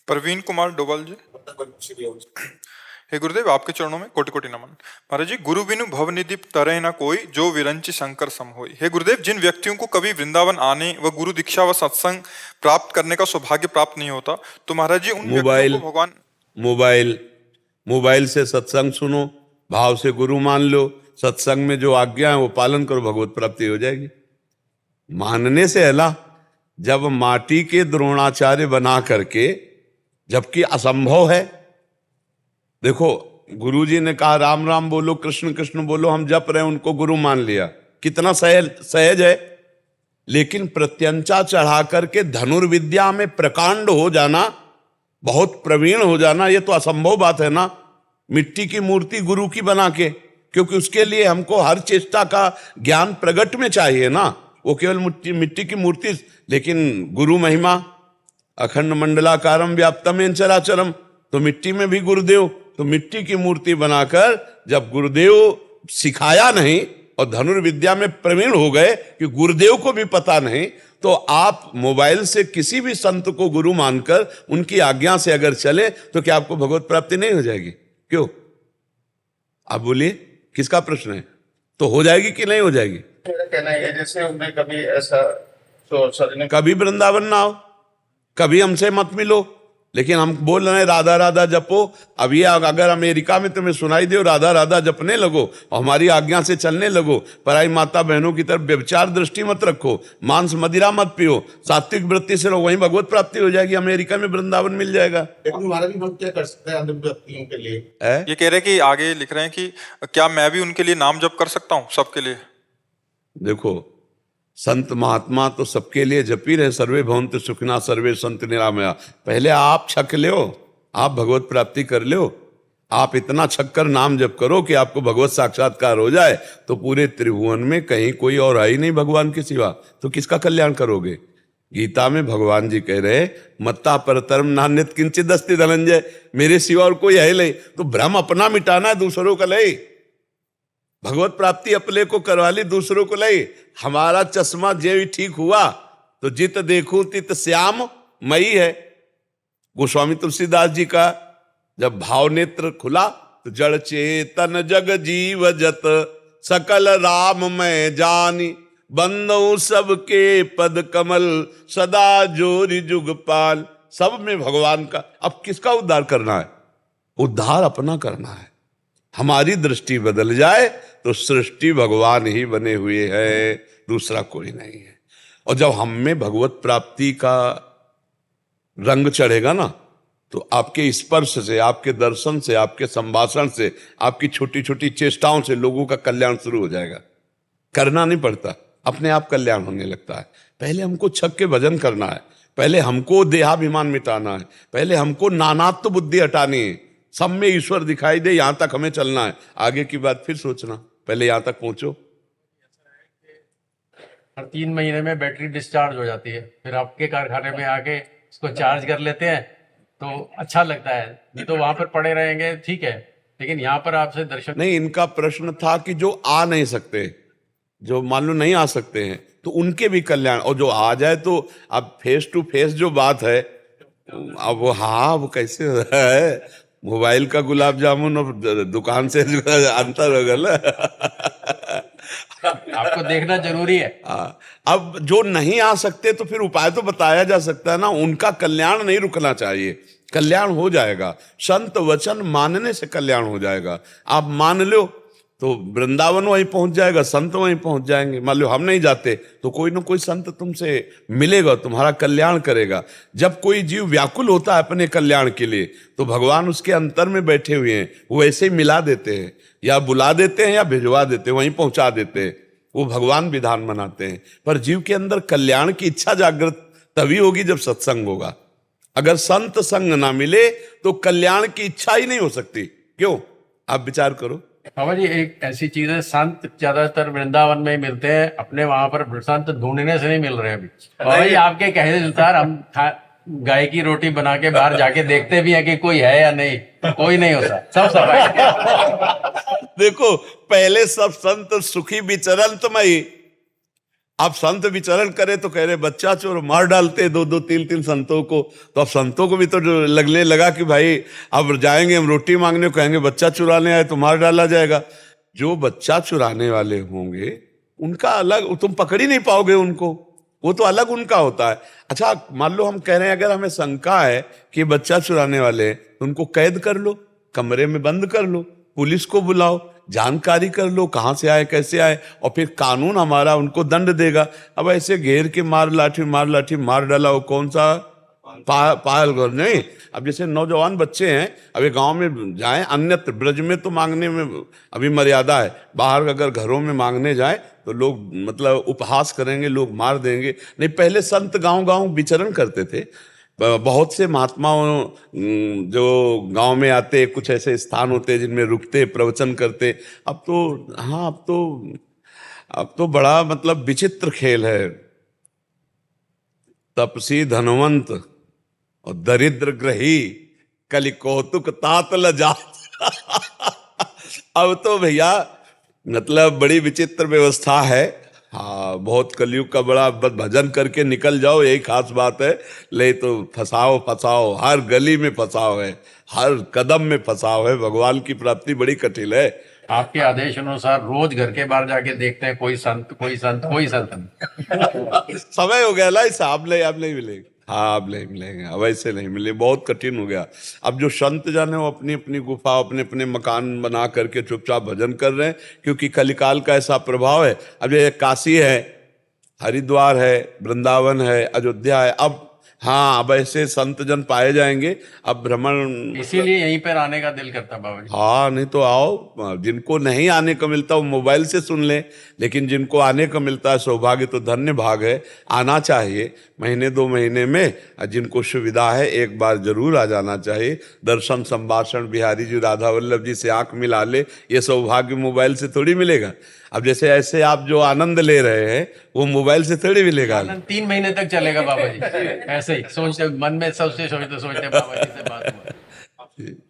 प्रवीण कुमार डोभाल जी। हे गुरुदेव, आपके चरणों में कोटि कोटि नमन। महाराज जी, गुरु बिनु भवनिधि तरह न कोई, जो विरंचि शंकर सम होई। हे गुरुदेव, जिन व्यक्तियों को कभी वृंदावन आने व गुरु दीक्षा व सत्संग प्राप्त करने का सौभाग्य प्राप्त नहीं होता, तो महाराज जी उन व्यक्तियों को भगवान मोबाइल से सत्संग सुनो, भाव से गुरु मान लो, सत्संग में जो आज्ञा है वो पालन करो, भगवत प्राप्ति हो जाएगी। मानने से अला, जब माटी के द्रोणाचार्य बना करके, जबकि असंभव है। देखो, गुरुजी ने कहा राम राम बोलो, कृष्ण कृष्ण बोलो, हम जप रहे हैं, उनको गुरु मान लिया, कितना सहज है। लेकिन प्रत्यंचा चढ़ा करके धनुर्विद्या में प्रकांड हो जाना, बहुत प्रवीण हो जाना, ये तो असंभव बात है ना। मिट्टी की मूर्ति गुरु की बना के, क्योंकि उसके लिए हमको हर चेष्टा का ज्ञान प्रगट में चाहिए ना, वो केवल मिट्टी की मूर्ति। लेकिन गुरु महिमा अखंड मंडलाकारम व्याप्तम येन चराचरम, तो मिट्टी में भी गुरुदेव, तो मिट्टी की मूर्ति बनाकर जब गुरुदेव सिखाया नहीं और धनुर्विद्या में प्रवीण हो गए कि गुरुदेव को भी पता नहीं, तो आप मोबाइल से किसी भी संत को गुरु मानकर उनकी आज्ञा से अगर चले तो क्या आपको भगवत प्राप्ति नहीं हो जाएगी? क्यों? आप बोलिए, किसका प्रश्न है? तो हो जाएगी कि नहीं हो जाएगी? मेरा कहना है जैसे उनने कभी ऐसा कभी वृंदावन ना आओ, कभी हमसे मत मिलो, लेकिन हम बोल रहे हैं राधा राधा जपो। अब ये अगर अमेरिका में तुम्हें सुनाई दे राधा राधा जपने लगो और हमारी आज्ञा से चलने लगो, पराई माता बहनों की तरफ व्यभिचार दृष्टि मत रखो, मांस मदिरा मत पियो, सात्विक वृत्ति से रहो, वहीं भगवत प्राप्ति हो जाएगी, अमेरिका में वृंदावन मिल जाएगा। लेकिन हमारा भी हम क्या कर सकते हैं अन्य व्यक्तियों के लिए? ये कह रहे हैं कि आगे लिख रहे हैं कि क्या मैं भी उनके लिए नाम जप कर सकता हूँ, सबके लिए? देखो, संत महात्मा तो सबके लिए जपी रहे, सर्वे भवन्तु सुखिनः सर्वे सन्तु निरामया। पहले आप छक लो, आप भगवत प्राप्ति कर लो। आप इतना छक कर नाम जप करो कि आपको भगवत साक्षात्कार हो जाए, तो पूरे त्रिभुवन में कहीं कोई और आई नहीं भगवान के सिवा, तो किसका कल्याण करोगे? गीता में भगवान जी कह रहे, मत्ता परतरम नान्यत् किंचित् अस्ति धनंजय, मेरे सिवा और कोई है नहीं। तो भ्रम अपना मिटाना, दूसरों का ले। भगवत प्राप्ति अपने को करवा ली, दूसरों को ले। हमारा चश्मा जे ठीक हुआ तो जित देखूं तित श्याम मई है। गोस्वामी तुलसीदास जी का जब भाव नेत्र खुला तो जड़ चेतन जग जीव जत सकल राम मैं जानी, बंदो सबके पद कमल सदा जोरि जुगपाल। सब में भगवान का। अब किसका उद्धार करना है? उद्धार अपना करना है। हमारी दृष्टि बदल जाए तो सृष्टि भगवान ही बने हुए है, दूसरा कोई नहीं है। और जब हम में भगवत प्राप्ति का रंग चढ़ेगा ना, तो आपके स्पर्श से, आपके दर्शन से, आपके संभाषण से, आपकी छोटी छोटी चेष्टाओं से लोगों का कल्याण शुरू हो जाएगा। करना नहीं पड़ता, अपने आप कल्याण होने लगता है। पहले हमको छक के भजन करना है, पहले हमको देहाभिमान मिटाना है, पहले हमको नानात्व बुद्धि हटानी है। सब में ईश्वर दिखाई दे, यहां तक हमें चलना है, आगे की बात फिर सोचना, पहले यहां तक पहुंचो। हर 3 महीने में बैटरी डिस्चार्ज हो जाती है, फिर आपके कारखाने में आके इसको चार्ज कर लेते हैं तो अच्छा लगता है। नहीं तो वहां पर पड़े रहेंगे, ठीक है, लेकिन यहाँ पर आपसे दर्शन नहीं। इनका प्रश्न था कि जो आ नहीं सकते, जो मान लो नहीं आ सकते हैं, तो उनके भी कल्याण, और जो आ जाए तो अब फेस टू फेस जो बात है, अब वो हाँ वो कैसे हो रहा है? मोबाइल का गुलाब जामुन और दुकान से अंतर होगा ना। आपको देखना जरूरी है। अब जो नहीं आ सकते तो फिर उपाय तो बताया जा सकता है ना। उनका कल्याण नहीं रुकना चाहिए, कल्याण हो जाएगा। संत वचन मानने से कल्याण हो जाएगा। आप मान लो तो वृंदावन वहीं पहुंच जाएगा, संत वहीं पहुंच जाएंगे। मान लो हम नहीं जाते तो कोई ना कोई संत तुमसे मिलेगा, तुम्हारा कल्याण करेगा। जब कोई जीव व्याकुल होता है अपने कल्याण के लिए, तो भगवान उसके अंतर में बैठे हुए हैं, वो ऐसे ही मिला देते हैं, या बुला देते हैं या भिजवा देते हैं, वहीं पहुंचा देते हैं। वो भगवान विधान बनाते हैं। पर जीव के अंदर कल्याण की इच्छा जागृत तभी होगी जब सत्संग होगा। अगर संत संग ना मिले तो कल्याण की इच्छा ही नहीं हो सकती। क्यों? आप विचार करो। बाबा जी, एक ऐसी चीज है, संत ज्यादातर वृंदावन में मिलते हैं, अपने वहां पर संत ढूंढने से नहीं मिल रहे अभी। बाबा जी, आपके कहने अनुसार हम गाय की रोटी बना के बाहर जाके देखते भी हैं कि कोई है या नहीं, कोई नहीं होता, सब सफाई। देखो, पहले सब संत सुखी विचरंतमयी, आप संत विचरण करे तो कह रहे बच्चा चोर, मार डालते दो दो तीन तीन संतों को। तो अब संतों को भी तो जो लगने लगा कि भाई अब जाएंगे हम रोटी मांगने, कहेंगे बच्चा चुराने आए तो मार डाला जाएगा। जो बच्चा चुराने वाले होंगे उनका अलग, तुम पकड़ ही नहीं पाओगे उनको, वो तो अलग उनका होता है। अच्छा मान लो हम कह रहे हैं अगर हमें शंका है कि बच्चा चुराने वाले हैं तो उनको कैद कर लो, कमरे में बंद कर लो, पुलिस को बुलाओ, जानकारी कर लो कहाँ से आए कैसे आए, और फिर कानून हमारा उनको दंड देगा। अब ऐसे घेर के मार लाठी मार डाला, वो कौन सा पायल घर नहीं। अब जैसे नौजवान बच्चे हैं, अभी गांव में जाएं, अन्यत्र ब्रज में तो मांगने में अभी मर्यादा है, बाहर अगर घरों में मांगने जाएं तो लोग मतलब उपहास करेंगे, लोग मार देंगे। नहीं, पहले संत गांव गांव विचरण करते थे, बहुत से महात्माओं जो गांव में आते, कुछ ऐसे स्थान होते जिनमें रुकते प्रवचन करते। अब तो हाँ, अब तो बड़ा मतलब विचित्र खेल है। तपसी धनवंत और दरिद्र ग्रही कलि कौतुक तात लजात। अब तो भैया मतलब बड़ी विचित्र व्यवस्था है। हाँ, बहुत कलयुग का बड़ा भजन करके निकल जाओ, यही खास बात है। ले तो फसाओ, हर गली में फसाओ है, हर कदम में फसाओ है। भगवान की प्राप्ति बड़ी कठिन है। आपके आदेश अनुसार रोज घर के बाहर जाके देखते हैं कोई संत समय हो गया ना, इस आप नहीं मिलेंगे। हाँ, अब नहीं मिलेंगे, अब ऐसे नहीं मिले, बहुत कठिन हो गया। अब जो संत जन है वो अपनी अपनी गुफा, अपने अपने मकान बना करके चुपचाप भजन कर रहे हैं, क्योंकि कलिकाल का ऐसा प्रभाव है। अब ये काशी है, हरिद्वार है, वृंदावन है, अयोध्या है, अब हाँ, अब ऐसे संत जन पाए जाएंगे। अब भ्रमण, इसीलिए यहीं पर आने का दिल करता बाबा जी। हाँ, नहीं तो आओ। जिनको नहीं आने को मिलता वो मोबाइल से सुन ले, लेकिन जिनको आने को मिलता है सौभाग्य तो धन्य भाग है, आना चाहिए महीने 2 महीने में। जिनको सुविधा है एक बार जरूर आ जाना चाहिए। दर्शन संभाषण बिहारी जी राधा वल्लभ जी से आंख मिला ले, ये सौभाग्य मोबाइल से थोड़ी मिलेगा। अब जैसे ऐसे आप जो आनंद ले रहे हैं वो मोबाइल से थोड़ी मिलेगा। 3 महीने तक चलेगा बाबा जी, ऐसे ही सोचते मन में सोचते बाबा जी से बात हुआ।